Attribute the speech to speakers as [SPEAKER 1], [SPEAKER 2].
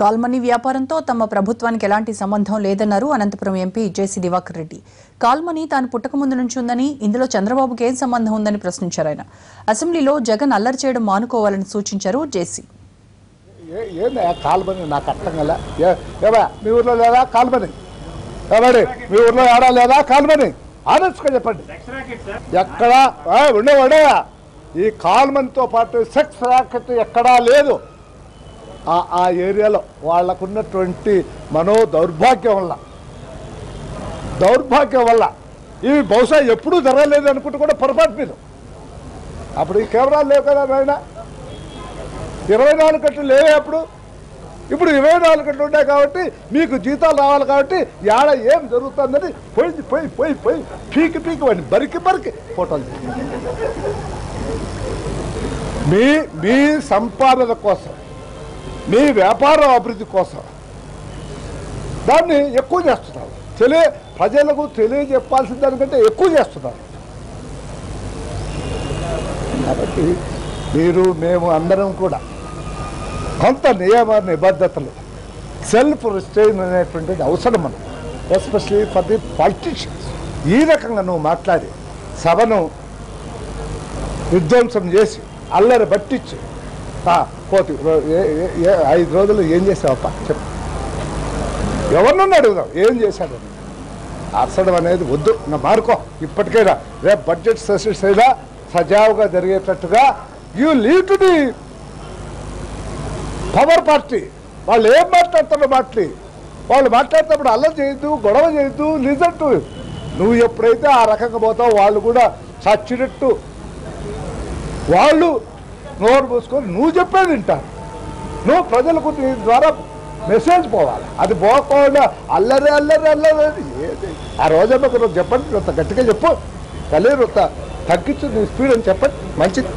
[SPEAKER 1] Call money వ్యాపారంతో తమ ప్రభుత్వానికి ఎలాంటి సంబంధం లేదన్నారు Anantapuram MP JC Diwakar Reddy. Call money తాను పుట్టక ముందు నుంచి ఉందని, ఇందులో చంద్రబాబుకి ఏం సంబంధం ఉందని ప్రశ్నించారు ఆయన. అసెంబ్లీలో జగన్ అల్లరి చేయడం మానుకోవాలని సూచించారు జేసీ.
[SPEAKER 2] కాల్మనీ నాకు అర్థం కదా, మీ ఊర్లో లేదా కాల్మనీ, మీ ఊర్లో ఏడా లేదా కాల్మనీ, ఆనెస్ట్గా చెప్పండి. ఎక్కడా ఉండేవాడయా ఈ కాల్మనీతో పాటు సెక్స్ ర్యాకెట్ ఎక్కడా లేదు. ఆ ఏరియాలో వాళ్ళకున్నటువంటి దౌర్భాగ్యం వల్ల ఇవి బహుశా ఎప్పుడూ జరగలేదు అనుకుంటూ కూడా పొరపాటు మీద. అప్పుడు ఈ కెమెరాలు లేవు కదా నాయన, 24 గంటలు లేవే అప్పుడు. ఇప్పుడు 24 గంటలు ఉన్నాయి కాబట్టి మీకు జీతాలు రావాలి కాబట్టి ఏడ ఏం జరుగుతుందని పోయి పీకి వాడిని బరికి ఫోటోలు మీ సంపాదన కోసం, మీ వ్యాపారం అభివృద్ధి కోసం దాన్ని ఎక్కువ చేస్తున్నారు. ప్రజలకు తెలియజెప్పాల్సిన దానికంటే ఎక్కువ చేస్తున్నారు. కాబట్టి మేము అందరం కూడా కొంత నియమ నిబద్ధతలు, సెల్ఫ్ రిస్ట్రెయిన్ అనేటువంటిది అవసరం మనం, ఎస్పెషలీ ఫర్ ది పాలిటిషియన్స్. ఈ రకంగా నువ్వు మాట్లాడి సభను విధ్వంసం చేసి అల్లరి పట్టించి పోతు 5 రోజులు ఏం చేసావప్ప చెప్పు, ఎవరినన్నా అడుగుదాం ఏం చేశాడని. అరసడం అనేది వద్దు, ఇంకా మారుకో ఇప్పటికైనా. రేపు బడ్జెట్ సెషన్స్ అయినా సజావుగా జరిగేటట్టుగా you leave to the power party. వాళ్ళు ఏం మాట్లాడుతున్న వాళ్ళు మాట్లాడేటప్పుడు అల్లరి చేయొద్దు, గొడవ చేయొద్దు, లిజన్ టు. నువ్వు ఎప్పుడైతే ఆ రకంగా పోతావు వాళ్ళు కూడా చచ్చినట్టు వాళ్ళు నోరు పూసుకొని నువ్వు చెప్పేది వింటారు. నువ్వు ప్రజలకు నీ ద్వారా మెసేజ్ పోవాలి. అది పోకుండా అల్లరి ఏది ఆ రోజమ్మ చెప్పండి, గట్టిగా చెప్పు, కలిగి తగ్గించు నీ స్పీడ్ అని చెప్పండి, మంచిది.